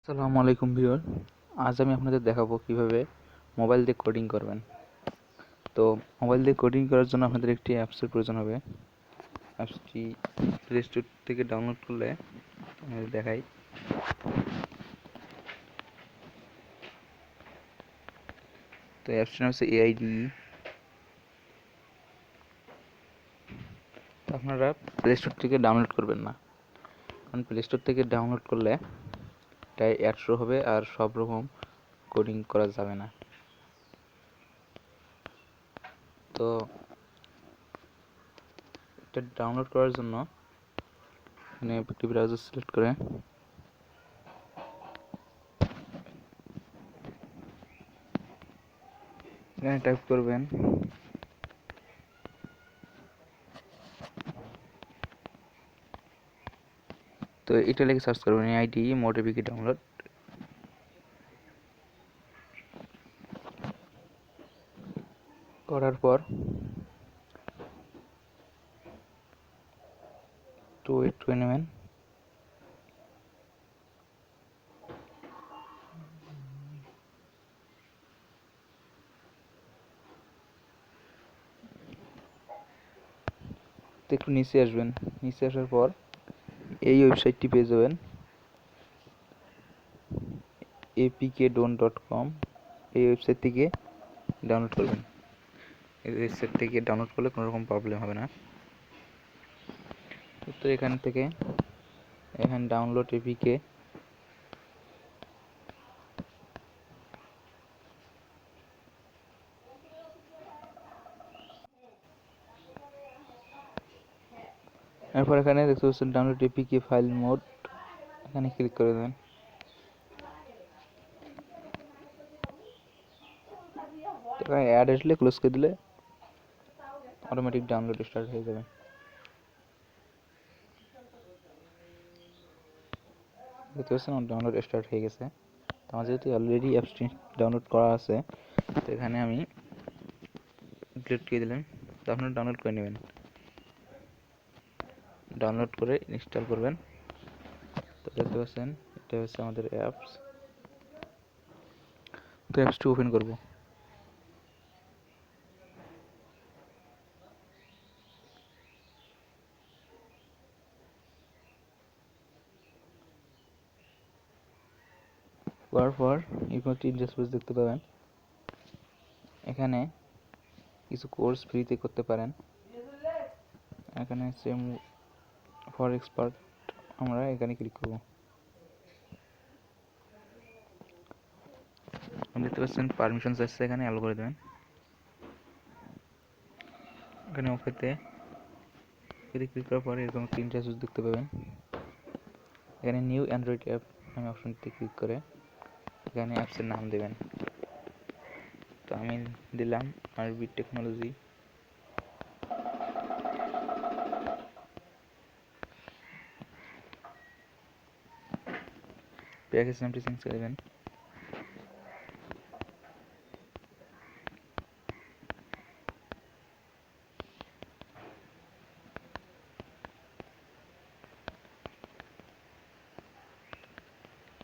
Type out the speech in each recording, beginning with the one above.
আসসালামু আলাইকুম ভিউয়ার। আজ আমি আপনাদের দেখাবো কিভাবে মোবাইল দিয়ে কোডিং করবেন। তো মোবাইল দিয়ে কোডিং করার জন্য আপনাদের একটি অ্যাপসের প্রয়োজন হবে। অ্যাপসটি প্লে স্টোর থেকে ডাউনলোড করলে আপনাদের দেখাই। তো অ্যাপসটির নাম হচ্ছে AIDE। তো আপনারা প্লে স্টোর থেকে ডাউনলোড করবেন না, কারণ প্লে স্টোর থেকে ডাউনলোড করলে এটাই অ্যাড শো হবে আর সব রকম কোডিং করা যাবে না। তো এটা ডাউনলোড করার জন্য এখানে একটি ব্রাউজার সিলেক্ট করে এখানে টাইপ করবেন তো এটা লিখে সার্চ করবেন AIDE মোড APK ডাউনলোড। করার পর একটু ওয়েট করে নেবেন। তো একটু নিচে আসবেন, নিচে আসার পর এই ওয়েবসাইটটি পেয়ে যাবেন apkdon.com। এই ওয়েবসাইট থেকে ডাউনলোড করবেন। এই ওয়েবসাইট থেকে ডাউনলোড করলে কোনো রকম প্রবলেম হবে না। তো এখান থেকে ডাউনলোড এপিকে এরপর এখানে দেখতে পাচ্ছেন ডাউনলোড এপিকে ফাইল মোড, এখানে ক্লিক করে দেবেন। তো এখানে অ্যাড আসলে ক্লোজ করে দিলে অটোমেটিক ডাউনলোড স্টার্ট হয়ে যাবে। দেখতে পাচ্ছেন আমার ডাউনলোড স্টার্ট হয়ে গেছে। তো আমার যেহেতু অলরেডি অ্যাপসটি ডাউনলোড করা আছে, তো এখানে আমি ডিলিট করে দিলাম। তো আপনারা ডাউনলোড করে নেবেন, ডাউনলোড করে ইনস্টল করবেন। তো দেখতে পাচ্ছেন এটা হচ্ছে আমাদের অ্যাপস। তো অ্যাপসটি ওপেন করব। করার পর একটি ইন্টারফেস দেখতে পাবেন। এখানে কিছু কোর্স ফ্রিতে করতে পারেন। এখানে সেম ফর এক্সপার্ট, আমরা এখানে ক্লিক করব। দেখতে পাচ্ছেন পারমিশন চাইছে, এখানে অ্যালো করে দেবেন। এখানে ওকেতে ক্লিক করার পরে এরকম একটা ইন্টারফেস দেখতে পাবেন। এখানে নিউ অ্যান্ড্রয়েড অ্যাপ নামে অপশনটি ক্লিক করে এখানে অ্যাপসের নাম দেবেন। তো আমি দিলাম আরবি টেকনোলজি। প্যাকেজ নামটি চেঞ্জ করে দেবেন।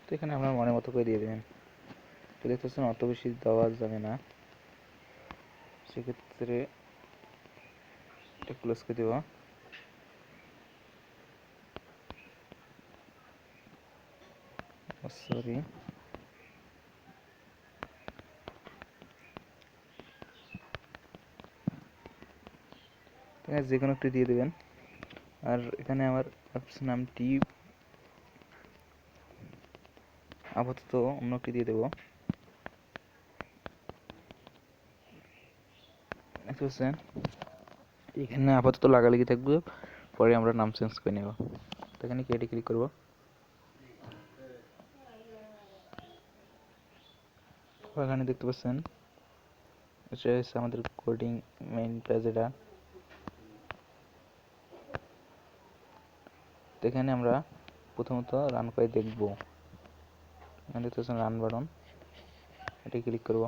তো এখানে আপনার মনের মতো করে দিয়ে দেবেন। তো দেখতে পাচ্ছেন অত বেশি দেওয়া যাবে না, সেক্ষেত্রে এটা ক্লোজ করে দেবো। সরি, যে কোনো একটি দিয়ে দেবেন। আর এখানে আমার অ্যাপস নামটি আপাতত অন্য একটি দিয়ে দেবো। দেখতে পাচ্ছেন এখানে আপাতত লাগালাগি থাকবে, পরে আমরা নাম চেঞ্জ করে নেব। তো এখানে ক্রিয়েটে ক্লিক করব। এখানে দেখতে পাচ্ছেন এটা হচ্ছে আমাদের কোডিং মেইন পেজ। এটা তো এখানে আমরা প্রথমত রান করে দেখব। এখানে দেখতে পাচ্ছেন রান বাটন, এটা ক্লিক করব।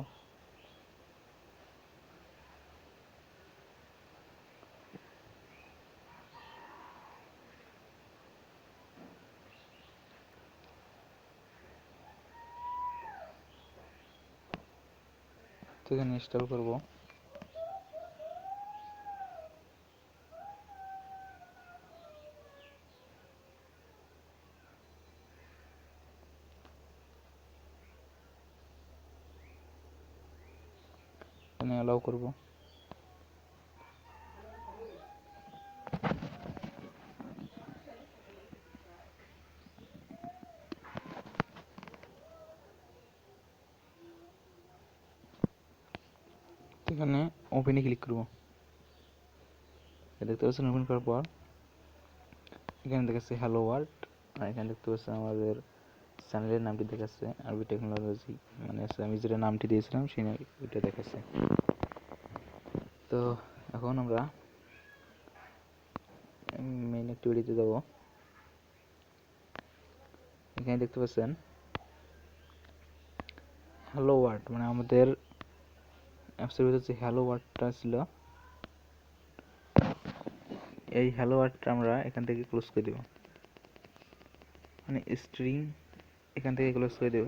তো এখানে ইনস্টল করব। এখানে অ্যালাউ করব। এখানে ওপেনে ক্লিক করব। দেখতে পাচ্ছেন ওপেন করার পর এখানে দেখাচ্ছে হ্যালো ওয়ার্ল্ড, আর এখানে দেখতে পাচ্ছেন আমাদের চ্যানেলের নামটি দেখাচ্ছে আরবি টেকনোলজি, মানে আমি যেটা নামটি দিয়েছিলাম সেই ওইটা দেখাচ্ছে। তো এখন আমরা মেইন অ্যাক্টিভিটিতে যাব। এখানে দেখতে পাচ্ছেন হ্যালো ওয়ার্ল্ড, মানে আমাদের অ্যাপসের ভিতরে যে হ্যালো ওয়ার্ডটা ছিল, এই হ্যালো ওয়ার্ডটা আমরা এখান থেকে ক্লোজ করে দেব, মানে স্ট্রিং এখান থেকে ক্লোজ করে দেব,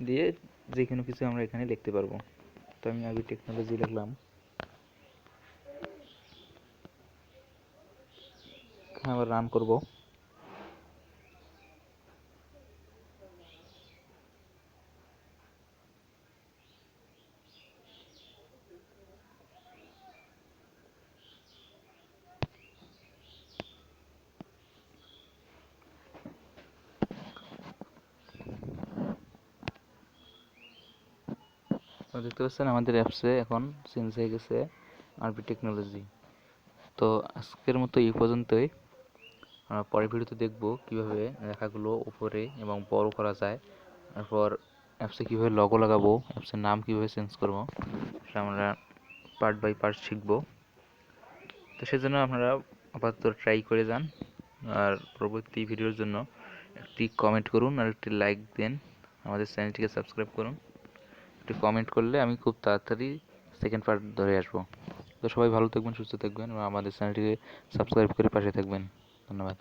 দিয়ে যে কোনো কিছু আমরা এখানে লিখতে পারবো। তো আমি আগে টেকনোলজি লিখলাম, আবার রান করব। দেখতে পাচ্ছেন আমাদের অ্যাপসে এখন চেঞ্জ হয়ে গেছে আরবি টেকনোলজি। তো আজকের মতো এই পর্যন্তই। আমরা পরের ভিডিওতে দেখব কিভাবে লেখাগুলো উপরে এবং বড় করা যায়, তারপর অ্যাপসে কীভাবে লগো লাগাবো, অ্যাপসের নাম কীভাবে চেঞ্জ করবো, সেটা আমরা পার্ট বাই পার্ট শিখব। তো সেজন্য আপনারা আপাতত ট্রাই করে যান, আর পরবর্তী ভিডিওর জন্য একটি কমেন্ট করুন আর একটি লাইক দেন, আমাদের চ্যানেলটিকে সাবস্ক্রাইব করুন। একটি কমেন্ট করলে আমি খুব তাড়াতাড়ি সেকেন্ড পার্ট ধরে আসবো। তো সবাই ভালো থাকবেন, সুস্থ থাকবেন এবং আমাদের চ্যানেলটিকে সাবস্ক্রাইব করে পাশে থাকবেন। ধন্যবাদ।